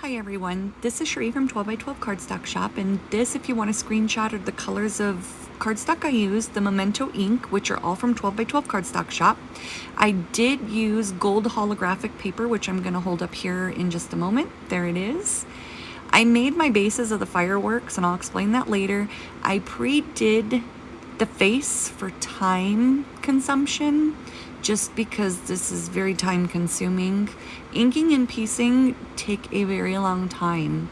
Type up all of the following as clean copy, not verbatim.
Hi everyone, this is Cherie from 12 by 12 Cardstock Shop, and this, if you want a screenshot of the colors of cardstock I use, the Memento ink, which are all from 12 by 12 Cardstock Shop. I did use gold holographic paper, which I'm going to hold up here in just a moment. There it is. I made my bases of the fireworks, and I'll explain that later. I pre-did the face for time consumption, just because this is very time consuming. Inking and piecing take a very long time.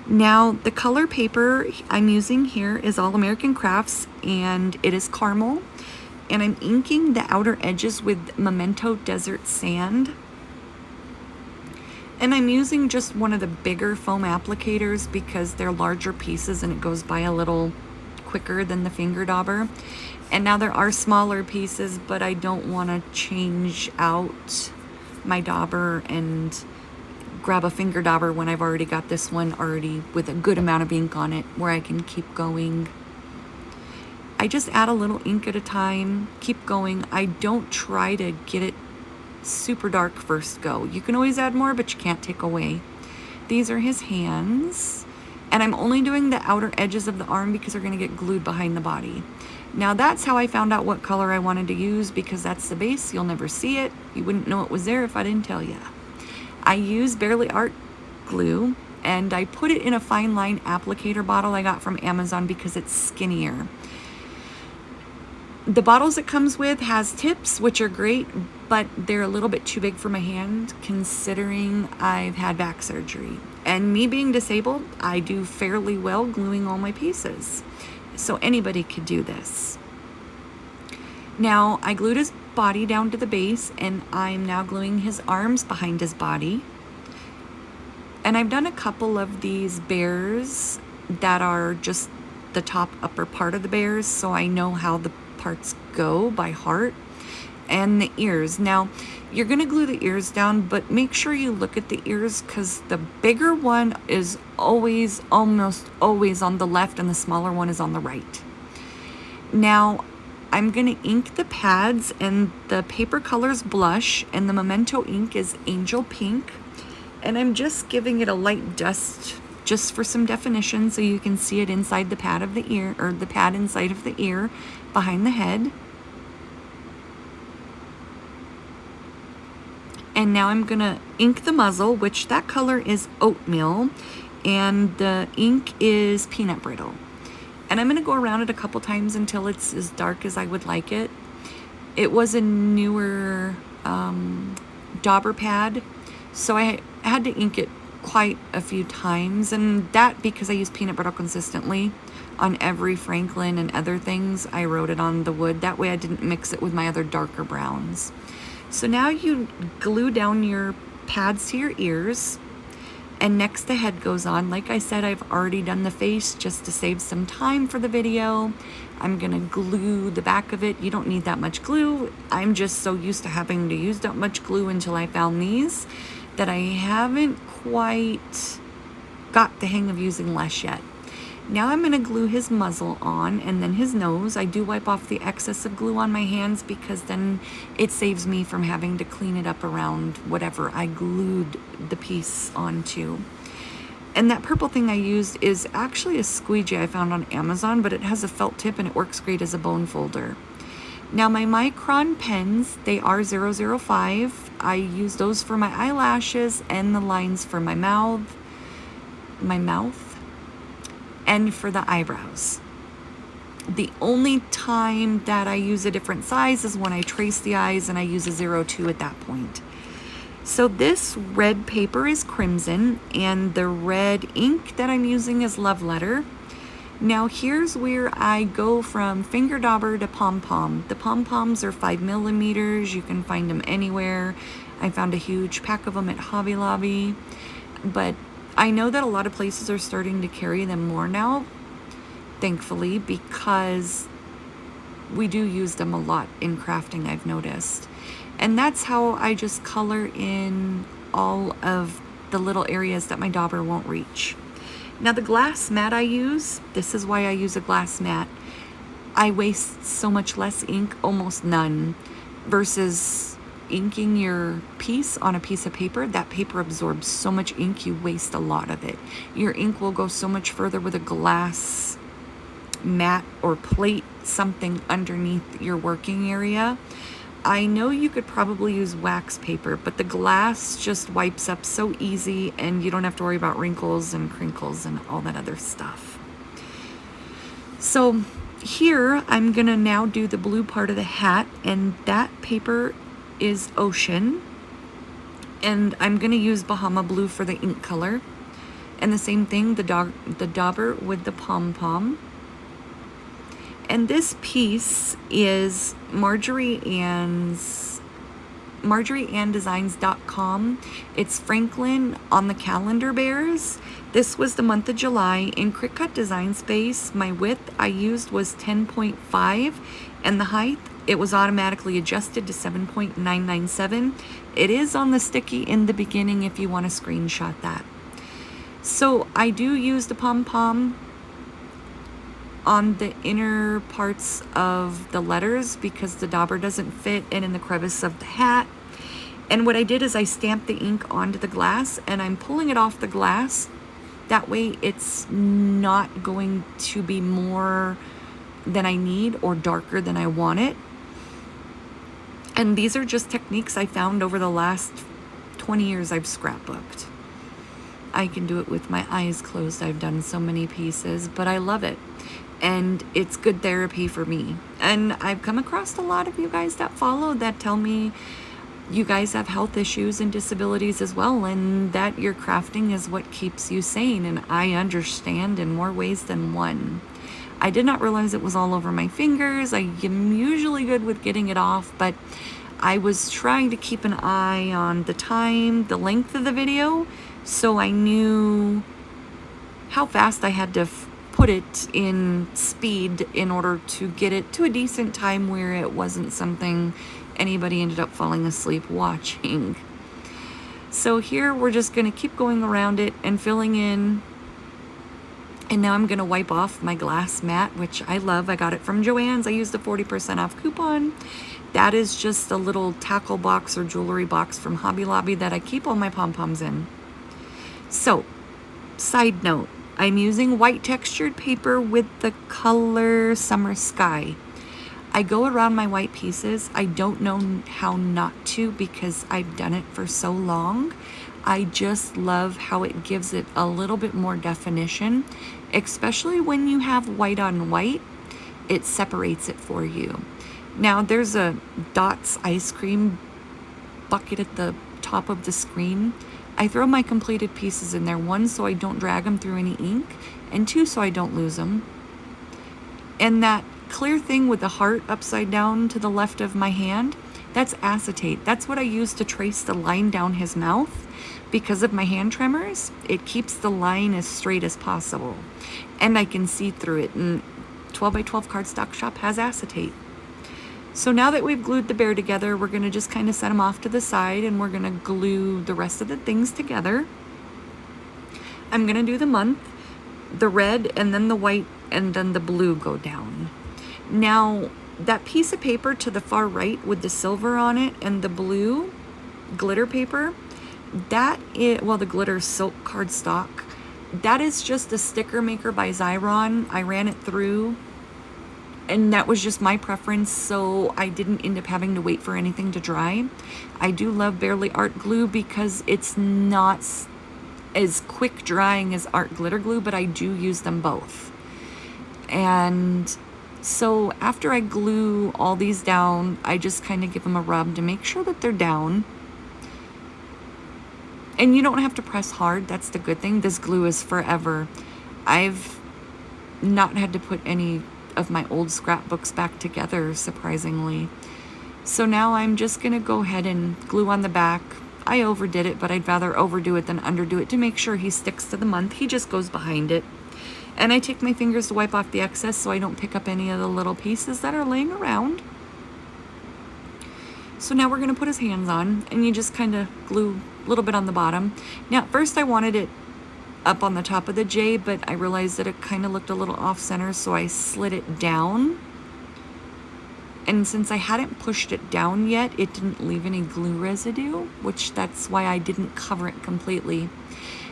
Now, the color paper I'm using here is All American Crafts, and it is caramel, and I'm inking the outer edges with Memento Desert Sand. And I'm using just one of the bigger foam applicators because they're larger pieces and it goes by a little quicker than the finger dauber. And now there are smaller pieces, but I don't want to change out my dauber and grab a finger dauber when I've already got this one already with a good amount of ink on it where I can keep going. I just add a little ink at a time, keep going. I don't try to get it super dark first go. You can always add more, but you can't take away. These are his hands, and I'm only doing the outer edges of the arm because they're going to get glued behind the body. Now that's how I found out what color I wanted to use, because that's the base. You'll never see it. You wouldn't know it was there if I didn't tell you. I use Barely Art glue, and I put it in a fine line applicator bottle I got from Amazon because it's skinnier. The bottles it comes with has tips, which are great, but they're a little bit too big for my hand considering I've had back surgery. And me being disabled, I do fairly well gluing all my pieces. So anybody could do this. Now, I glued his body down to the base, and I'm now gluing his arms behind his body. And I've done a couple of these bears that are just the top upper part of the bears, so I know how the parts go by heart. And the ears. Now, you're going to glue the ears down, but make sure you look at the ears, because the bigger one is always, almost always on the left, and the smaller one is on the right. Now, I'm going to ink the pads, and the paper color's blush, and the Memento ink is Angel Pink. And I'm just giving it a light dust just for some definition so you can see it inside the pad of the ear, or the pad inside of the ear behind the head. And now I'm gonna ink the muzzle, which that color is oatmeal, and the ink is peanut brittle. And I'm gonna go around it a couple times until it's as dark as I would like it. It was a newer dauber pad, so I had to ink it quite a few times, and that because I use peanut brittle consistently on every Franklin and other things. I wrote it on the wood, that way I didn't mix it with my other darker browns. So now you glue down your pads to your ears, and next the head goes on. Like I said, I've already done the face just to save some time for the video. I'm gonna glue the back of it. You don't need that much glue. I'm just so used to having to use that much glue until I found these that I haven't quite got the hang of using less yet. Now I'm gonna glue his muzzle on, and then his nose. I do wipe off the excess of glue on my hands because then it saves me from having to clean it up around whatever I glued the piece onto. And that purple thing I used is actually a squeegee I found on Amazon, but it has a felt tip and it works great as a bone folder. Now my Micron pens, they are 005. I use those for my eyelashes and the lines for my mouth, and for the eyebrows. The only time that I use a different size is when I trace the eyes, and I use a 02 at that point. So this red paper is crimson, and the red ink that I'm using is Love Letter. Now here's where I go from finger dauber to pom-pom. The pom-poms are 5 millimeters. You can find them anywhere. I found a huge pack of them at Hobby Lobby, but I know that a lot of places are starting to carry them more now, thankfully, because we do use them a lot in crafting, I've noticed. And that's how I just color in all of the little areas that my dauber won't reach. Now the glass mat I use, this is why I use a glass mat. I waste so much less ink, almost none, versus inking your piece on a piece of paper, that paper absorbs so much ink, you waste a lot of it. Your ink will go so much further with a glass mat or plate, something underneath your working area. I know you could probably use wax paper, but the glass just wipes up so easy and you don't have to worry about wrinkles and crinkles and all that other stuff. So here I'm gonna now do the blue part of the hat, and that paper is Ocean, and I'm gonna use Bahama Blue for the ink color, and the same thing, the dauber with the pom-pom. And this piece is Marjorie Designs.com. It's Franklin on the calendar bears. This was the month of July. In Cricut Design Space, my width I used was 10.5, and the height, it was automatically adjusted to 7.997. It is on the sticky in the beginning if you want to screenshot that. So I do use the pom-pom on the inner parts of the letters because the dauber doesn't fit in the crevice of the hat. And what I did is I stamped the ink onto the glass, and I'm pulling it off the glass. That way it's not going to be more than I need or darker than I want it. And these are just techniques I found over the last 20 years I've scrapbooked. I can do it with my eyes closed. I've done so many pieces, but I love it. And it's good therapy for me. And I've come across a lot of you guys that follow that tell me you guys have health issues and disabilities as well, and that your crafting is what keeps you sane. And I understand in more ways than one. I did not realize it was all over my fingers. I am usually good with getting it off, but I was trying to keep an eye on the time, the length of the video, so I knew how fast I had to put it in speed in order to get it to a decent time where it wasn't something anybody ended up falling asleep watching. So here we're just going to keep going around it and filling in. And now I'm going to wipe off my glass mat, which I love. I got it from Joann's. I used a 40% off coupon. That is just a little tackle box or jewelry box from Hobby Lobby that I keep all my pom-poms in. So, side note, I'm using white textured paper with the color Summer Sky. I go around my white pieces. I don't know how not to because I've done it for so long. I just love how it gives it a little bit more definition, especially when you have white on white. It separates it for you. Now there's a Dots ice cream bucket at the top of the screen. I throw my completed pieces in there, one, so I don't drag them through any ink, and two, so I don't lose them. And that clear thing with the heart upside down to the left of my hand, that's acetate. That's what I use to trace the line down his mouth. Because of my hand tremors, it keeps the line as straight as possible. And I can see through it, and 12x12 Cardstock Shop has acetate. So now that we've glued the bear together, we're gonna just kind of set them off to the side, and we're gonna glue the rest of the things together. I'm gonna do the month, the red, and then the white, and then the blue go down. Now, that piece of paper to the far right with the silver on it and the blue glitter paper, that is, well, the glitter silk cardstock, that is just a sticker maker by Xyron. I ran it through, and that was just my preference, so I didn't end up having to wait for anything to dry. I do love Barely Art glue because it's not as quick drying as art glitter glue, but I do use them both. And so after I glue all these down, I just kind of give them a rub to make sure that they're down. And you don't have to press hard. That's the good thing. This glue is forever. I've not had to put any of my old scrapbooks back together, surprisingly. So now I'm just going to go ahead and glue on the back. I overdid it, but I'd rather overdo it than underdo it to make sure he sticks to the month. He just goes behind it. And I take my fingers to wipe off the excess so I don't pick up any of the little pieces that are laying around. So now we're going to put his hands on, and you just kind of glue a little bit on the bottom. Now, at first I wanted it up on the top of the J, but I realized that it kind of looked a little off center, so I slid it down. And since I hadn't pushed it down yet, it didn't leave any glue residue, which that's why I didn't cover it completely.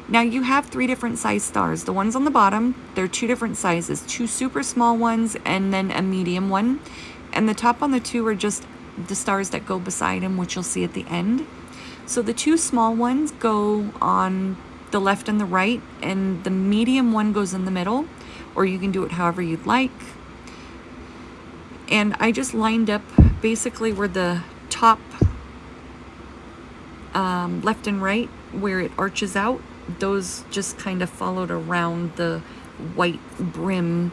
Now you have 3 different size stars. The ones on the bottom, they're 2 different sizes, 2 super small ones and then a medium one. And the top on the 2 are just the stars that go beside them, which you'll see at the end. So the 2 small ones go on the left and the right, and the medium one goes in the middle, or you can do it however you'd like. And I just lined up basically where the top left and right, where it arches out, those just kind of followed around the white brim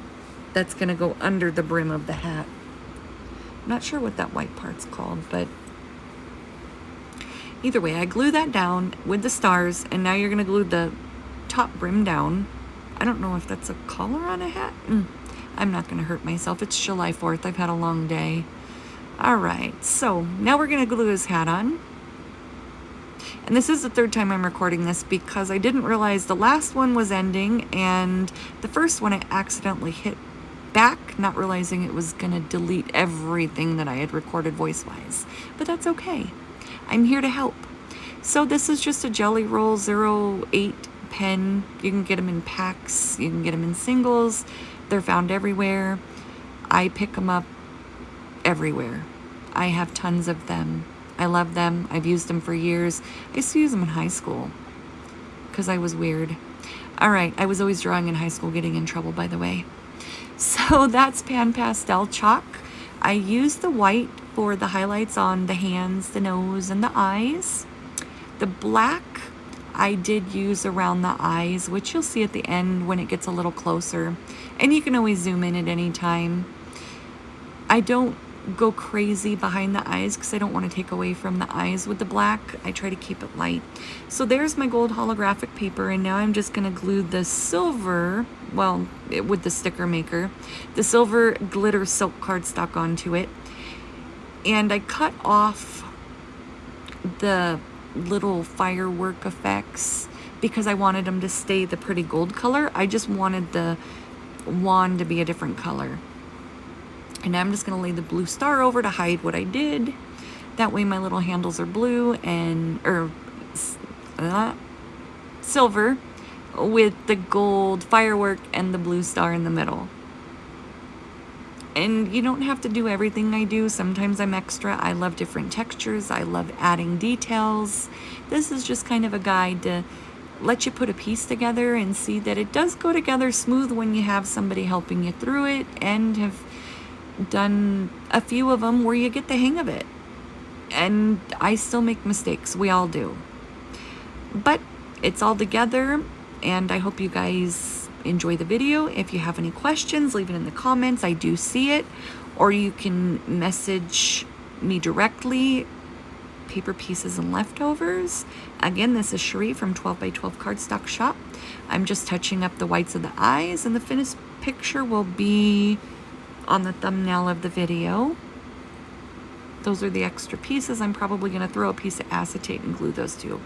that's going to go under the brim of the hat. I'm not sure what that white part's called, but either way, I glue that down with the stars, and now you're going to glue the top brim down. I don't know if that's a collar on a hat. I'm not going to hurt myself. It's July 4th. I've had a long day. All right, so now we're going to glue his hat on. And this is the 3rd time I'm recording this because I didn't realize the last one was ending, and the first one I accidentally hit back, not realizing it was going to delete everything that I had recorded voice-wise. But that's okay. I'm here to help. So this is just a Jelly Roll 08 pen. You can get them in packs. You can get them in singles. They're found everywhere. I pick them up everywhere. I have tons of them. I love them. I've used them for years. I used to use them in high school because I was weird. All right, I was always drawing in high school, getting in trouble, by the way. So that's Pan Pastel chalk. I used the white for the highlights on the hands, the nose, and the eyes. The black I did use around the eyes, which you'll see at the end when it gets a little closer. And you can always zoom in at any time. I don't go crazy behind the eyes because I don't want to take away from the eyes with the black. I try to keep it light. So there's my gold holographic paper, and now I'm just going to glue the silver, well, with the sticker maker, the silver glitter silk cardstock onto it. And I cut off the little firework effects because I wanted them to stay the pretty gold color. I just wanted the wand to be a different color. And now I'm just going to lay the blue star over to hide what I did. That way my little handles are blue and silver with the gold firework and the blue star in the middle. And you don't have to do everything I do. Sometimes I'm extra. I love different textures. I love adding details. This is just kind of a guide to let you put a piece together and see that it does go together smooth when you have somebody helping you through it, and have done a few of them where you get the hang of it. And I still make mistakes. We all do. But it's all together, and I hope you guys enjoy the video. If you have any questions, leave it in the comments. I do see it. Or you can message me directly. Paper Pieces and Leftovers. Again, this is Cherie from 12 by 12 Cardstock Shop. I'm just touching up the whites of the eyes, and the finished picture will be on the thumbnail of the video. Those are the extra pieces. I'm probably going to throw a piece of acetate and glue those too.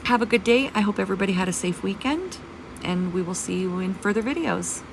Have a good day. I hope everybody had a safe weekend, and we will see you in further videos.